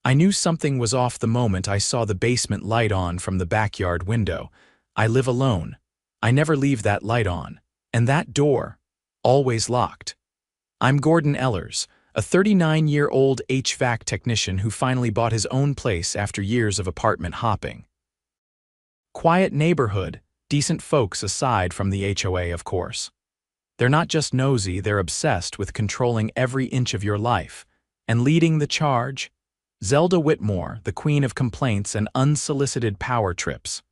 I knew something was off the moment I saw the basement light on from the backyard window. I live alone. I never leave that light on. And that door, always locked. I'm Gordon Ehlers, a 39-year-old HVAC technician who finally bought his own place after years of apartment hopping. Quiet neighborhood, decent folks aside from the HOA, of course. They're not just nosy, they're obsessed with controlling every inch of your life. And leading the charge? Zelda Whitmore, the queen of complaints and unsolicited power trips.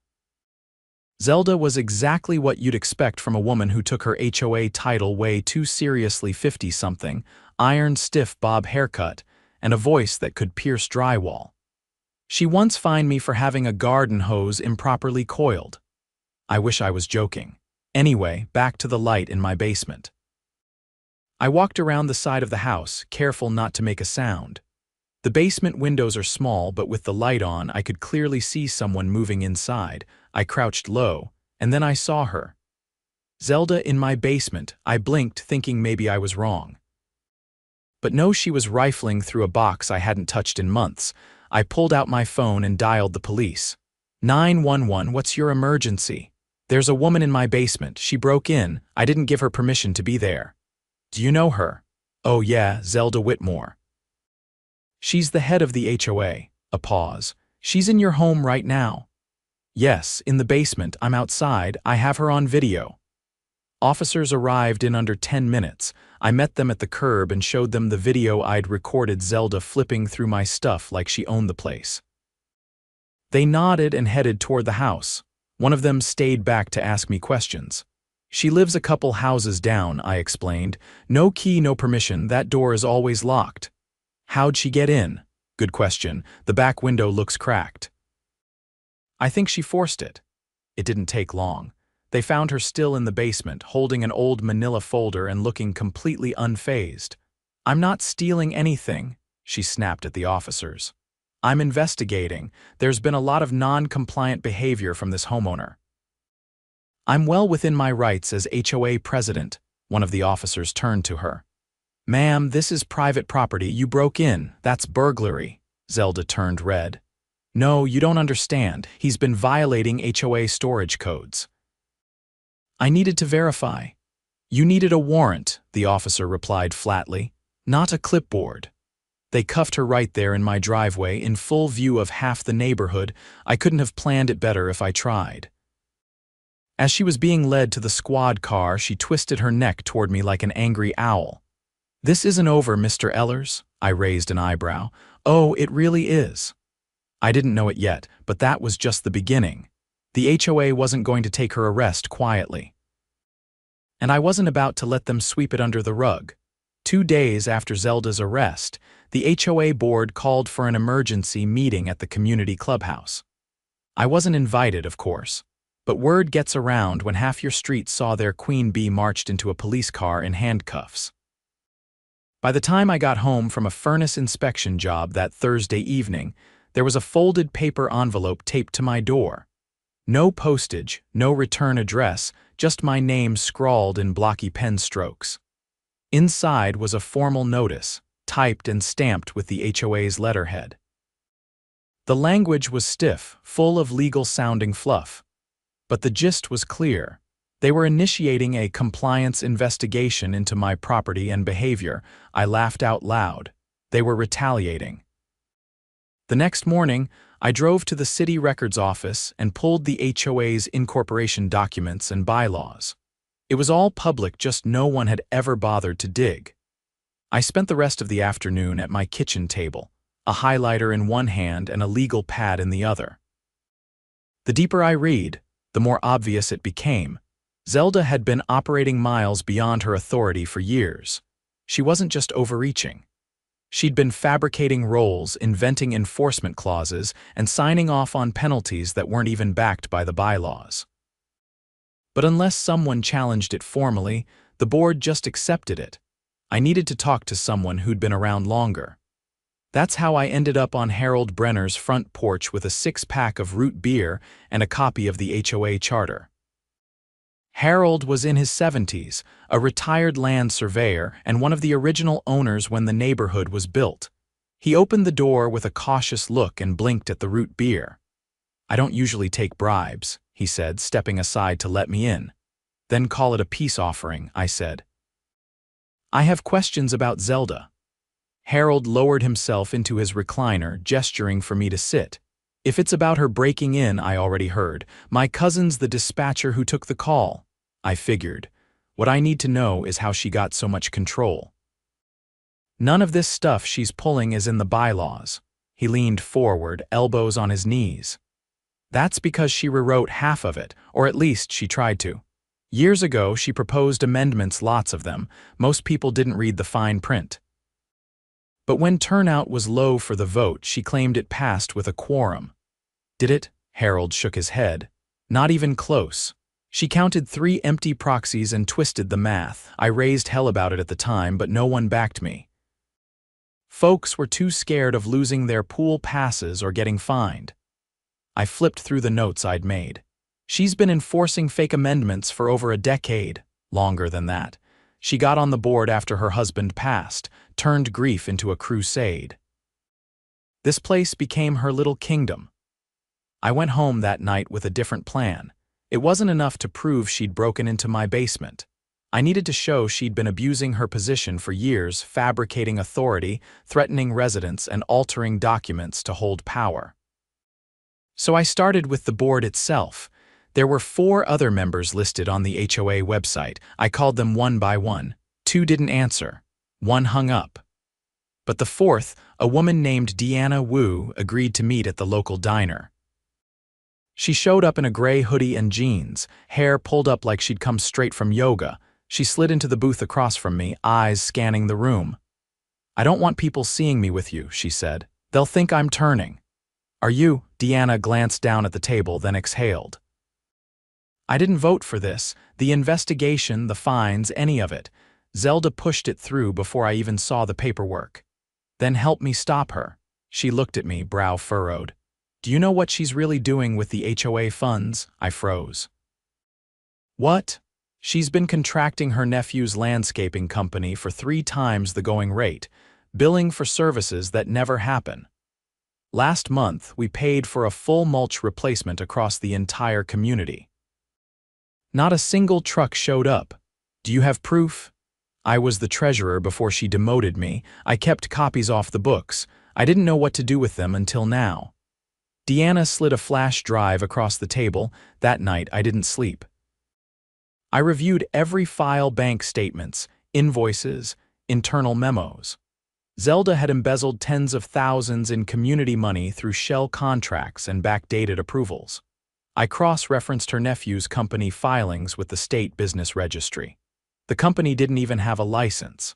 Zelda was exactly what you'd expect from a woman who took her HOA title way too seriously. 50-something, iron-stiff bob haircut, and a voice that could pierce drywall. She once fined me for having a garden hose improperly coiled. I wish I was joking. Anyway, back to the light in my basement. I walked around the side of the house, careful not to make a sound. The basement windows are small, but with the light on, I could clearly see someone moving inside. I crouched low, and then I saw her. Zelda in my basement. I blinked, thinking maybe I was wrong. But no, she was rifling through a box I hadn't touched in months. I pulled out my phone and dialed the police. 911, what's your emergency? There's a woman in my basement. She broke in. I didn't give her permission to be there. Do you know her? Oh yeah, Zelda Whitmore. She's the head of the HOA. A pause. She's in your home right now. Yes, in the basement. I'm outside. I have her on video. Officers arrived in under 10 minutes. I met them at the curb and showed them the video I'd recorded Zelda flipping through my stuff like she owned the place. They nodded and headed toward the house. One of them stayed back to ask me questions. She lives a couple houses down, I explained. No key, no permission. That door is always locked. How'd she get in? Good question. The back window looks cracked. I think she forced it. It didn't take long. They found her still in the basement, holding an old manila folder and looking completely unfazed. I'm not stealing anything, she snapped at the officers. I'm investigating. There's been a lot of non-compliant behavior from this homeowner. I'm well within my rights as HOA president. One of the officers turned to her. Ma'am, this is private property. You broke in. That's burglary. Zelda turned red. No, you don't understand. He's been violating HOA storage codes. I needed to verify. You needed a warrant, the officer replied flatly, not a clipboard. They cuffed her right there in my driveway in full view of half the neighborhood. I couldn't have planned it better if I tried. As she was being led to the squad car, she twisted her neck toward me like an angry owl. This isn't over, Mr. Ehlers, I raised an eyebrow. Oh, it really is. I didn't know it yet, but that was just the beginning. The HOA wasn't going to take her arrest quietly. And I wasn't about to let them sweep it under the rug. 2 days after Zelda's arrest, the HOA board called for an emergency meeting at the community clubhouse. I wasn't invited, of course, but word gets around when half your street saw their queen bee marched into a police car in handcuffs. By the time I got home from a furnace inspection job that Thursday evening, there was a folded paper envelope taped to my door. No postage, no return address, just my name scrawled in blocky pen strokes. Inside was a formal notice, typed and stamped with the HOA's letterhead. The language was stiff, full of legal-sounding fluff. But the gist was clear. They were initiating a compliance investigation into my property and behavior. I laughed out loud. They were retaliating. The next morning, I drove to the city records office and pulled the HOA's incorporation documents and bylaws. It was all public, just no one had ever bothered to dig. I spent the rest of the afternoon at my kitchen table, a highlighter in one hand and a legal pad in the other. The deeper I read, the more obvious it became. Zelda had been operating miles beyond her authority for years. She wasn't just overreaching. She'd been fabricating roles, inventing enforcement clauses, and signing off on penalties that weren't even backed by the bylaws. But unless someone challenged it formally, the board just accepted it. I needed to talk to someone who'd been around longer. That's how I ended up on Harold Brenner's front porch with a 6-pack of root beer and a copy of the HOA charter. Harold was in his 70s, a retired land surveyor and one of the original owners when the neighborhood was built. He opened the door with a cautious look and blinked at the root beer. "I don't usually take bribes," he said, stepping aside to let me in. "Then call it a peace offering," I said. "I have questions about Zelda." Harold lowered himself into his recliner, gesturing for me to sit. "If it's about her breaking in, I already heard. My cousin's the dispatcher who took the call." I figured. What I need to know is how she got so much control. "None of this stuff she's pulling is in the bylaws." He leaned forward, elbows on his knees. "That's because she rewrote half of it, or at least she tried to. Years ago, she proposed amendments, lots of them. Most people didn't read the fine print. But when turnout was low for the vote, she claimed it passed with a quorum." "Did it?" Harold shook his head. "Not even close. She counted 3 empty proxies and twisted the math. I raised hell about it at the time, but no one backed me. Folks were too scared of losing their pool passes or getting fined." I flipped through the notes I'd made. "She's been enforcing fake amendments for over a decade, longer than that. She got on the board after her husband passed, turned grief into a crusade. This place became her little kingdom." I went home that night with a different plan. It wasn't enough to prove she'd broken into my basement. I needed to show she'd been abusing her position for years, fabricating authority, threatening residents, and altering documents to hold power. So I started with the board itself. There were 4 other members listed on the HOA website. I called them one by one. 2 didn't answer. 1 hung up. But the 4th, a woman named Deanna Wu, agreed to meet at the local diner. She showed up in a gray hoodie and jeans, hair pulled up like she'd come straight from yoga. She slid into the booth across from me, eyes scanning the room. "I don't want people seeing me with you," she said. "They'll think I'm turning." "Are you?" Deanna glanced down at the table, then exhaled. "I didn't vote for this. The investigation, the fines, any of it. Zelda pushed it through before I even saw the paperwork. Then help me stop her." She looked at me, brow furrowed. "Do you know what she's really doing with the HOA funds?" I froze. "What?" "She's been contracting her nephew's landscaping company for 3 times the going rate, billing for services that never happen. Last month, we paid for a full mulch replacement across the entire community. Not a single truck showed up. Do you have proof?" I was the treasurer before she demoted me. I kept copies off the books. I didn't know what to do with them until now. Deanna slid a flash drive across the table. That night, I didn't sleep. I reviewed every file, bank statements, invoices, internal memos. Zelda had embezzled tens of thousands in community money through shell contracts and backdated approvals. I cross-referenced her nephew's company filings with the state business registry. The company didn't even have a license.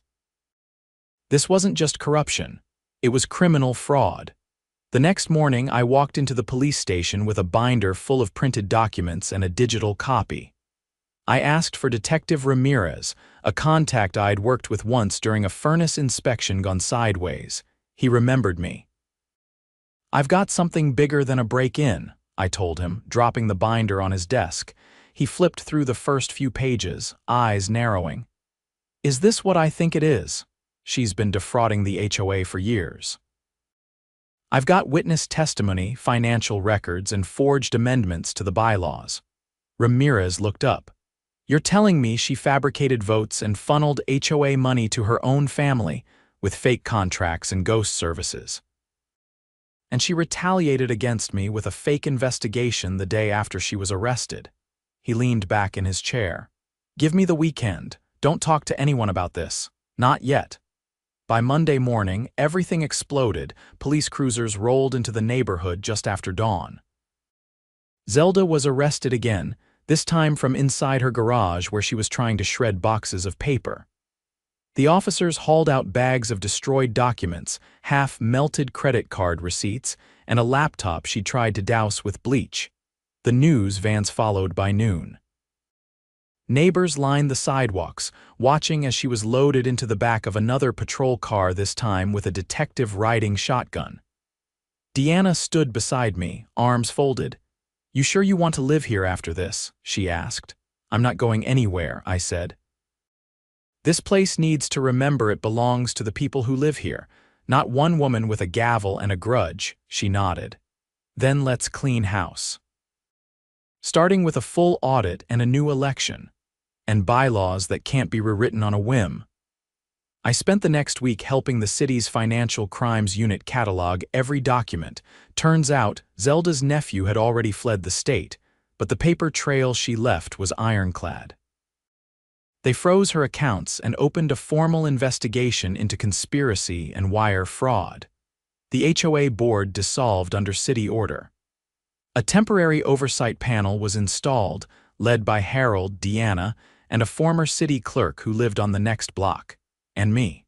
This wasn't just corruption. It was criminal fraud. The next morning, I walked into the police station with a binder full of printed documents and a digital copy. I asked for Detective Ramirez, a contact I'd worked with once during a furnace inspection gone sideways. He remembered me. "I've got something bigger than a break-in," I told him, dropping the binder on his desk. He flipped through the first few pages, eyes narrowing. "Is this what I think it is? She's been defrauding the HOA for years. I've got witness testimony, financial records, and forged amendments to the bylaws." Ramirez looked up. "You're telling me she fabricated votes and funneled HOA money to her own family with fake contracts and ghost services. And she retaliated against me with a fake investigation the day after she was arrested." He leaned back in his chair. "Give me the weekend. Don't talk to anyone about this. Not yet." By Monday morning, everything exploded. Police cruisers rolled into the neighborhood just after dawn. Zelda was arrested again, this time from inside her garage where she was trying to shred boxes of paper. The officers hauled out bags of destroyed documents, half-melted credit card receipts, and a laptop she tried to douse with bleach. The news vans followed by noon. Neighbors lined the sidewalks, watching as she was loaded into the back of another patrol car, this time with a detective riding shotgun. Deanna stood beside me, arms folded. "You sure you want to live here after this?" she asked. "I'm not going anywhere," I said. "This place needs to remember it belongs to the people who live here, Not one woman with a gavel and a grudge, she nodded. Then let's clean house. Starting with a full audit and a new election. And bylaws that can't be rewritten on a whim. I spent the next week helping the city's financial crimes unit catalog every document. Turns out, Zelda's nephew had already fled the state, but the paper trail she left was ironclad. They froze her accounts and opened a formal investigation into conspiracy and wire fraud. The HOA board dissolved under city order. A temporary oversight panel was installed, led by Harold, Deanna, and a former city clerk who lived on the next block, and me.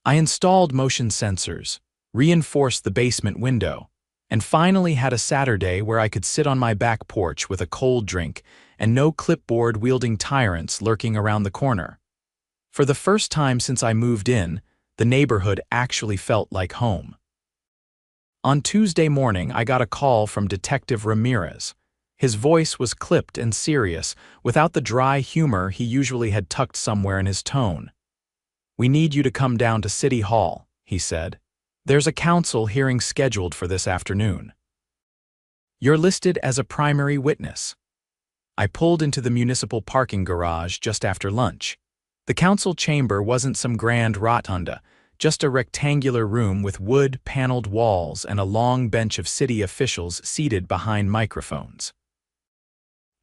I installed motion sensors, reinforced the basement window, and finally had a Saturday where I could sit on my back porch with a cold drink and no clipboard-wielding tyrants lurking around the corner. For the first time since I moved in, the neighborhood actually felt like home. On Tuesday morning, I got a call from Detective Ramirez. His voice was clipped and serious, without the dry humor he usually had tucked somewhere in his tone. "We need you to come down to City Hall," he said. "There's a council hearing scheduled for this afternoon. You're listed as a primary witness." I pulled into the municipal parking garage just after lunch. The council chamber wasn't some grand rotunda, just a rectangular room with wood-paneled walls and a long bench of city officials seated behind microphones.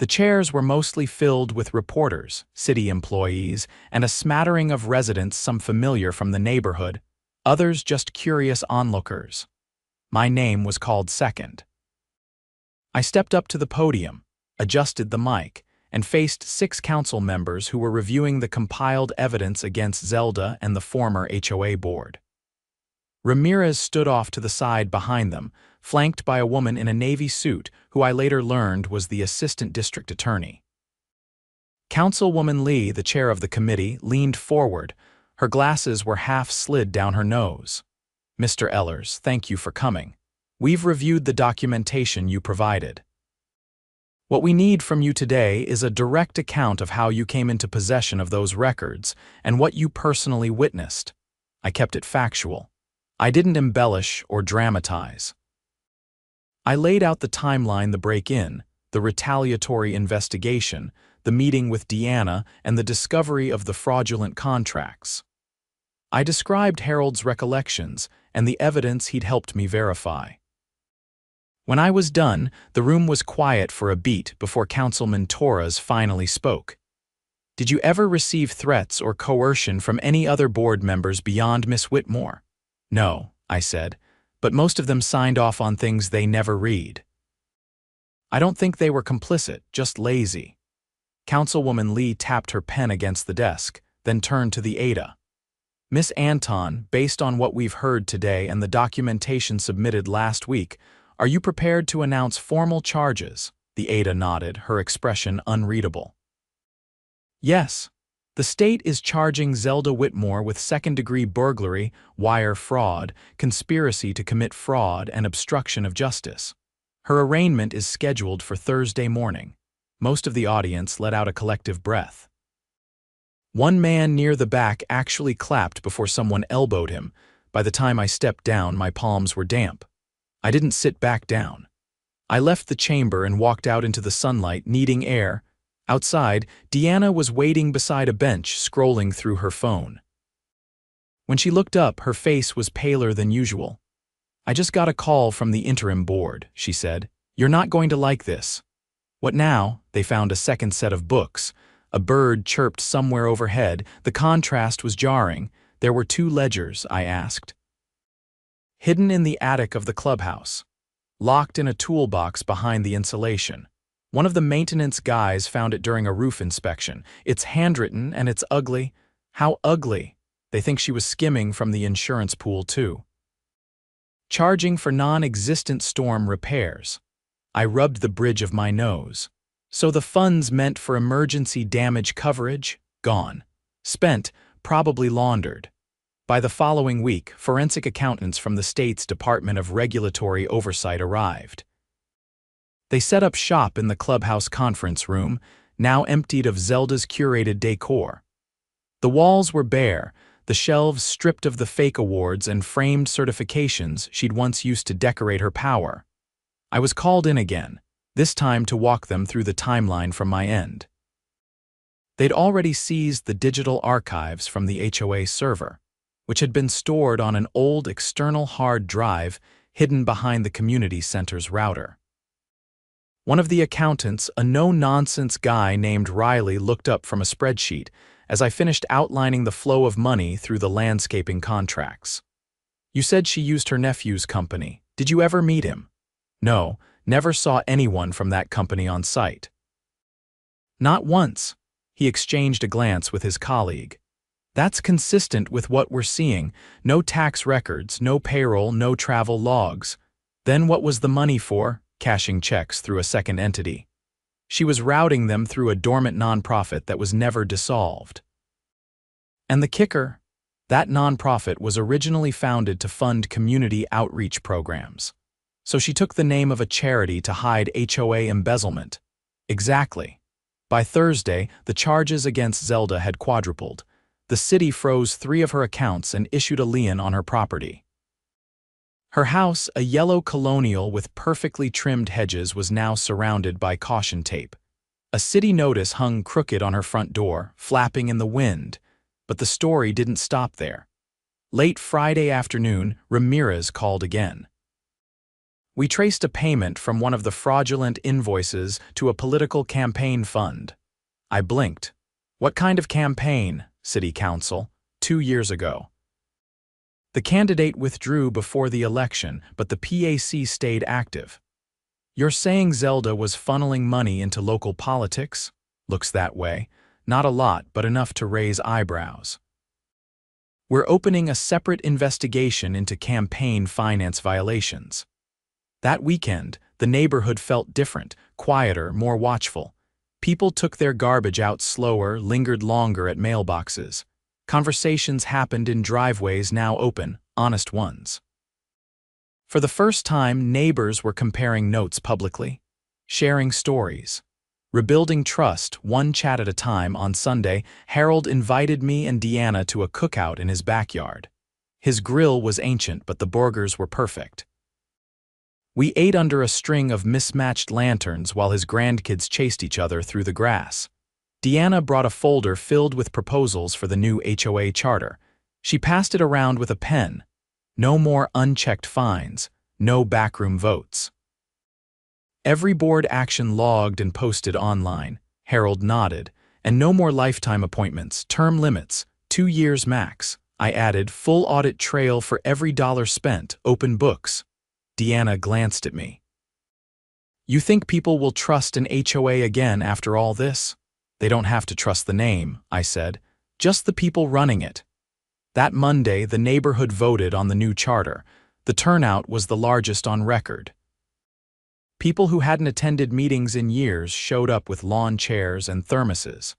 The chairs were mostly filled with reporters, city employees, and a smattering of residents, some familiar from the neighborhood, others just curious onlookers. My name was called second. I stepped up to the podium, adjusted the mic, and faced 6 council members who were reviewing the compiled evidence against Zelda and the former HOA board. Ramirez stood off to the side behind them, flanked by a woman in a navy suit who I later learned was the assistant district attorney. Councilwoman Lee, the chair of the committee, leaned forward. Her glasses were half slid down her nose. "Mr. Ellers, thank you for coming. We've reviewed the documentation you provided. What we need from you today is a direct account of how you came into possession of those records and what you personally witnessed." I kept it factual. I didn't embellish or dramatize. I laid out the timeline: the break-in, the retaliatory investigation, the meeting with Deanna, and the discovery of the fraudulent contracts. I described Harold's recollections and the evidence he'd helped me verify. When I was done, the room was quiet for a beat before Councilman Torres finally spoke. "Did you ever receive threats or coercion from any other board members beyond Miss Whitmore?" "No," I said, "but most of them signed off on things they never read." "I don't think they were complicit, just lazy." Councilwoman Lee tapped her pen against the desk, then turned to the ADA. "Miss Anton, based on what we've heard today and the documentation submitted last week, are you prepared to announce formal charges?" The ADA nodded, her expression unreadable. "Yes. The state is charging Zelda Whitmore with second-degree burglary, wire fraud, conspiracy to commit fraud, and obstruction of justice. Her arraignment is scheduled for Thursday morning." Most of the audience let out a collective breath. One man near the back actually clapped before someone elbowed him. By the time I stepped down, my palms were damp. I didn't sit back down. I left the chamber and walked out into the sunlight, needing air. Outside, Deanna was waiting beside a bench, scrolling through her phone. When she looked up, her face was paler than usual. "I just got a call from the interim board," she said. "You're not going to like this." "What now?" They found a second set of books. A bird chirped somewhere overhead. The contrast was jarring. "There were 2 ledgers," I asked. "Hidden in the attic of the clubhouse. Locked in a toolbox behind the insulation. One of the maintenance guys found it during a roof inspection. It's handwritten and it's ugly." "How ugly?" "They think she was skimming from the insurance pool too. Charging for non-existent storm repairs." I rubbed the bridge of my nose. "So the funds meant for emergency damage coverage? Gone. Spent, probably laundered." By the following week, forensic accountants from the state's Department of Regulatory Oversight arrived. They set up shop in the clubhouse conference room, now emptied of Zelda's curated decor. The walls were bare, the shelves stripped of the fake awards and framed certifications she'd once used to decorate her power. I was called in again, this time to walk them through the timeline from my end. They'd already seized the digital archives from the HOA server, which had been stored on an old external hard drive hidden behind the community center's router. One of the accountants, a no-nonsense guy named Riley, looked up from a spreadsheet as I finished outlining the flow of money through the landscaping contracts. "You said she used her nephew's company. Did you ever meet him?" "No, never saw anyone from that company on site." "Not once." He exchanged a glance with his colleague. "That's consistent with what we're seeing. No tax records, no payroll, no travel logs. Then what was the money for?" "Cashing checks through a second entity. She was routing them through a dormant nonprofit that was never dissolved." "And the kicker? That nonprofit was originally founded to fund community outreach programs. So she took the name of a charity to hide HOA embezzlement." "Exactly." By Thursday, the charges against Zelda had quadrupled. The city froze 3 of her accounts and issued a lien on her property. Her house, a yellow colonial with perfectly trimmed hedges, was now surrounded by caution tape. A city notice hung crooked on her front door, flapping in the wind, but the story didn't stop there. Late Friday afternoon, Ramirez called again. "We traced a payment from one of the fraudulent invoices to a political campaign fund." I blinked. "What kind of campaign?" "City council. 2 years ago. The candidate withdrew before the election, but the PAC stayed active." "You're saying Zelda was funneling money into local politics?" "Looks that way. Not a lot, but enough to raise eyebrows." "We're opening a separate investigation into campaign finance violations." That weekend, the neighborhood felt different, quieter, more watchful. People took their garbage out slower, lingered longer at mailboxes. Conversations happened in driveways now open, honest ones. For the first time, neighbors were comparing notes publicly, sharing stories, rebuilding trust one chat at a time. On Sunday, Harold invited me and Deanna to a cookout in his backyard. His grill was ancient, but the burgers were perfect. We ate under a string of mismatched lanterns while his grandkids chased each other through the grass. Deanna brought a folder filled with proposals for the new HOA charter. She passed it around with a pen. No more unchecked fines, no backroom votes. Every board action logged and posted online. Harold nodded. "And no more lifetime appointments, term limits, 2 years max." I added, "Full audit trail for every dollar spent, open books." Deanna glanced at me. "You think people will trust an HOA again after all this?" "They don't have to trust the name," I said. "Just the people running it." That Monday, the neighborhood voted on the new charter. The turnout was the largest on record. People who hadn't attended meetings in years showed up with lawn chairs and thermoses.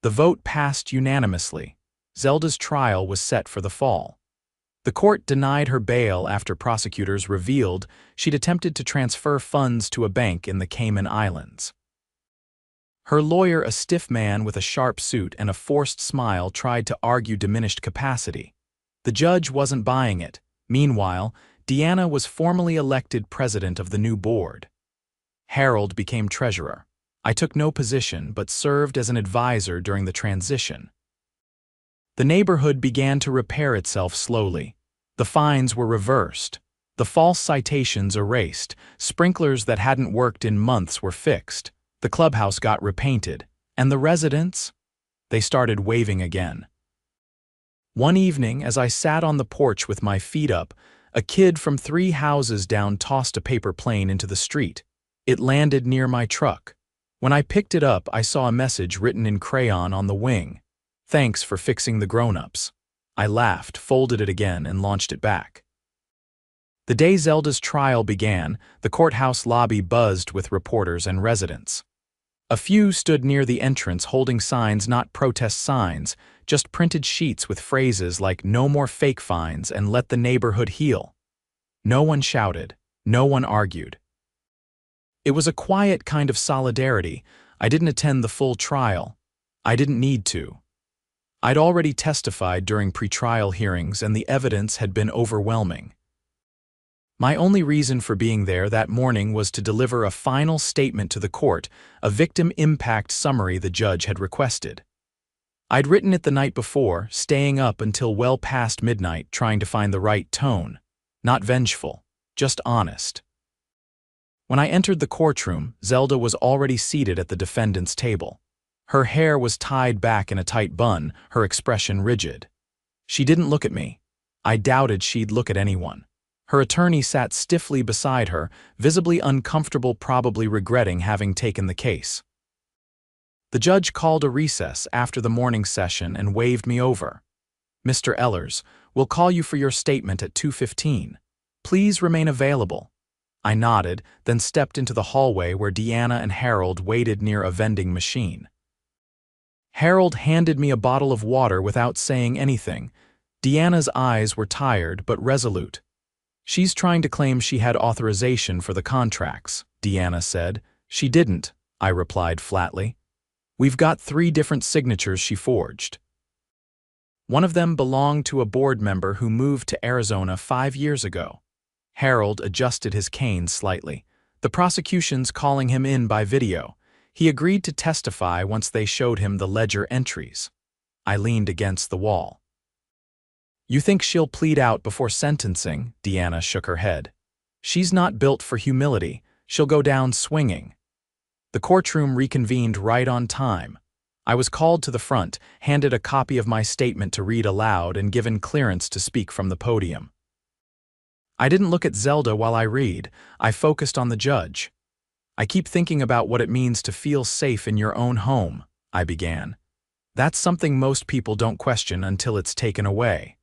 The vote passed unanimously. Zelda's trial was set for the fall. The court denied her bail after prosecutors revealed she'd attempted to transfer funds to a bank in the Cayman Islands. Her lawyer, a stiff man with a sharp suit and a forced smile, tried to argue diminished capacity. The judge wasn't buying it. Meanwhile, Deanna was formally elected president of the new board. Harold became treasurer. I took no position but served as an advisor during the transition. The neighborhood began to repair itself slowly. The fines were reversed. The false citations erased. Sprinklers that hadn't worked in months were fixed. The clubhouse got repainted. And the residents? They started waving again. One evening, as I sat on the porch with my feet up, a kid from 3 houses down tossed a paper plane into the street. It landed near my truck. When I picked it up, I saw a message written in crayon on the wing. "Thanks for fixing the grown-ups." I laughed, folded it again, and launched it back. The day Zelda's trial began, the courthouse lobby buzzed with reporters and residents. A few stood near the entrance holding signs, not protest signs, just printed sheets with phrases like "No more fake fines" and "Let the neighborhood heal." No one shouted. No one argued. It was a quiet kind of solidarity. I didn't attend the full trial. I didn't need to. I'd already testified during pretrial hearings and the evidence had been overwhelming. My only reason for being there that morning was to deliver a final statement to the court, a victim impact summary the judge had requested. I'd written it the night before, staying up until well past midnight trying to find the right tone. Not vengeful, just honest. When I entered the courtroom, Zelda was already seated at the defendant's table. Her hair was tied back in a tight bun, her expression rigid. She didn't look at me. I doubted she'd look at anyone. Her attorney sat stiffly beside her, visibly uncomfortable, probably regretting having taken the case. The judge called a recess after the morning session and waved me over. "Mr. Ehlers, we'll call you for your statement at 2:15. Please remain available." I nodded, then stepped into the hallway where Deanna and Harold waited near a vending machine. Harold handed me a bottle of water without saying anything. Deanna's eyes were tired but resolute. "She's trying to claim she had authorization for the contracts," Deanna said. "She didn't," I replied flatly. "We've got 3 different signatures she forged. One of them belonged to a board member who moved to Arizona 5 years ago." Harold adjusted his cane slightly. "The prosecution's calling him in by video. He agreed to testify once they showed him the ledger entries." I leaned against the wall. "You think she'll plead out before sentencing?" Deanna shook her head. "She's not built for humility. She'll go down swinging." The courtroom reconvened right on time. I was called to the front, handed a copy of my statement to read aloud, and given clearance to speak from the podium. I didn't look at Zelda while I read. I focused on the judge. "I keep thinking about what it means to feel safe in your own home," I began. "That's something most people don't question until it's taken away.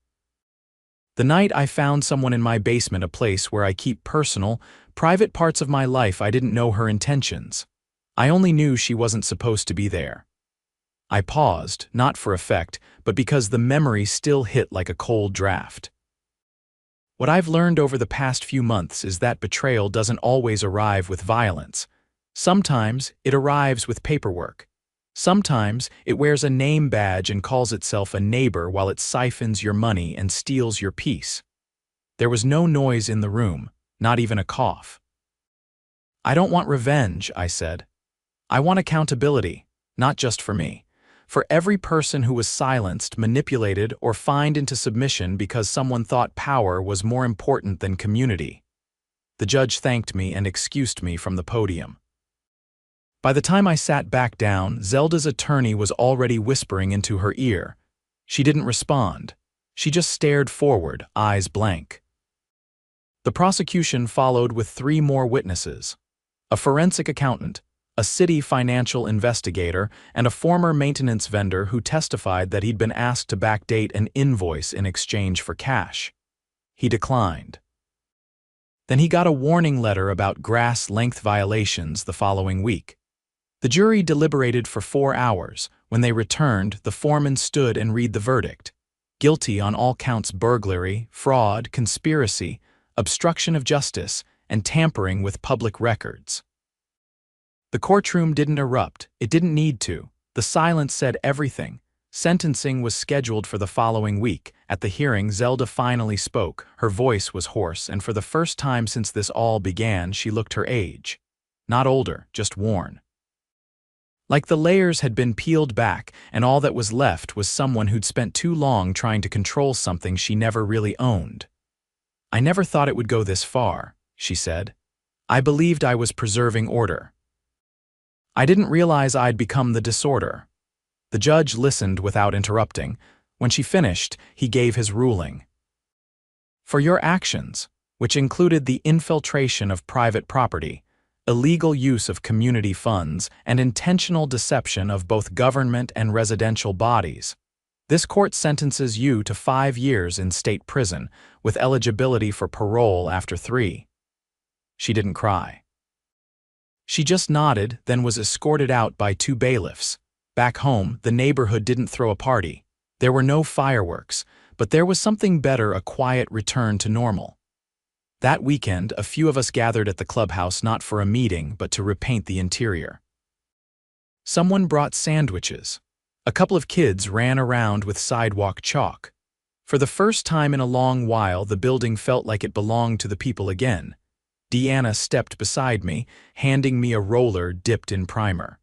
The night I found someone in my basement, a place where I keep personal, private parts of my life, I didn't know her intentions. I only knew she wasn't supposed to be there." I paused, not for effect, but because the memory still hit like a cold draft. What I've learned over the past few months is that betrayal doesn't always arrive with violence. Sometimes it arrives with paperwork. Sometimes it wears a name badge and calls itself a neighbor while it siphons your money and steals your peace. There was no noise in the room, not even a cough. "I don't want revenge," I said. "I want accountability, not just for me. For every person who was silenced, manipulated, or fined into submission because someone thought power was more important than community." The judge thanked me and excused me from the podium. By the time I sat back down, Zelda's attorney was already whispering into her ear. She didn't respond. She just stared forward, eyes blank. The prosecution followed with 3 more witnesses: a forensic accountant, a city financial investigator, and a former maintenance vendor who testified that he'd been asked to backdate an invoice in exchange for cash. He declined. Then he got a warning letter about grass length violations the following week. The jury deliberated for 4 hours. When they returned, the foreman stood and read the verdict. Guilty on all counts: burglary, fraud, conspiracy, obstruction of justice, and tampering with public records. The courtroom didn't erupt. It didn't need to. The silence said everything. Sentencing was scheduled for the following week. At the hearing, Zelda finally spoke. Her voice was hoarse, and for the first time since this all began, she looked her age. Not older, just worn. Like the layers had been peeled back, and all that was left was someone who'd spent too long trying to control something she never really owned. "I never thought it would go this far," she said. "I believed I was preserving order. I didn't realize I'd become the disorder." The judge listened without interrupting. When she finished, he gave his ruling. "For your actions, which included the infiltration of private property, illegal use of community funds, and intentional deception of both government and residential bodies, this court sentences you to 5 years in state prison, with eligibility for parole after 3. She didn't cry. She just nodded, then was escorted out by 2 bailiffs. Back home, the neighborhood didn't throw a party. There were no fireworks, but there was something better: a quiet return to normal. That weekend, a few of us gathered at the clubhouse, not for a meeting, but to repaint the interior. Someone brought sandwiches. A couple of kids ran around with sidewalk chalk. For the first time in a long while, the building felt like it belonged to the people again. Deanna stepped beside me, handing me a roller dipped in primer.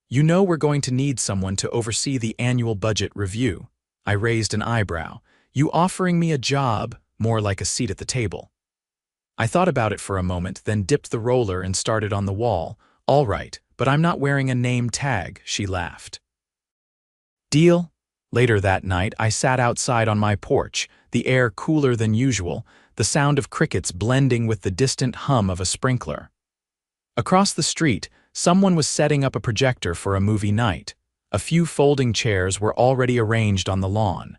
"You know we're going to need someone to oversee the annual budget review." I raised an eyebrow. "You offering me a job, more like a seat at the table." I thought about it for a moment, then dipped the roller and started on the wall. "All right, but I'm not wearing a name tag," she laughed. "Deal?" Later that night, I sat outside on my porch, the air cooler than usual, the sound of crickets blending with the distant hum of a sprinkler. Across the street, someone was setting up a projector for a movie night. A few folding chairs were already arranged on the lawn.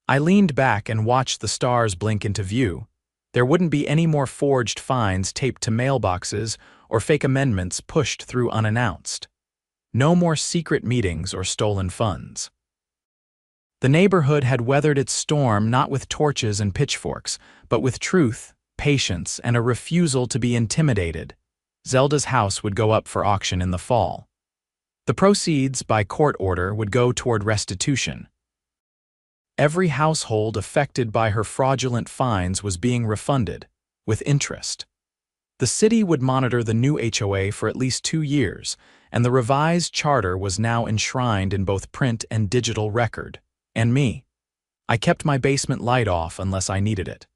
I leaned back and watched the stars blink into view. There wouldn't be any more forged fines taped to mailboxes or fake amendments pushed through unannounced. No more secret meetings or stolen funds. The neighborhood had weathered its storm not with torches and pitchforks, but with truth, patience, and a refusal to be intimidated. Zelda's house would go up for auction in the fall. The proceeds, by court order, would go toward restitution. Every household affected by her fraudulent fines was being refunded, with interest. The city would monitor the new HOA for at least 2 years, and the revised charter was now enshrined in both print and digital record. And me. I kept my basement light off unless I needed it.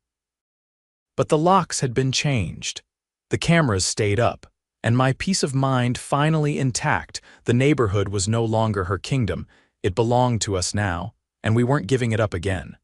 But the locks had been changed. The cameras stayed up, and my peace of mind finally intact. The neighborhood was no longer her kingdom. It belonged to us now, and we weren't giving it up again.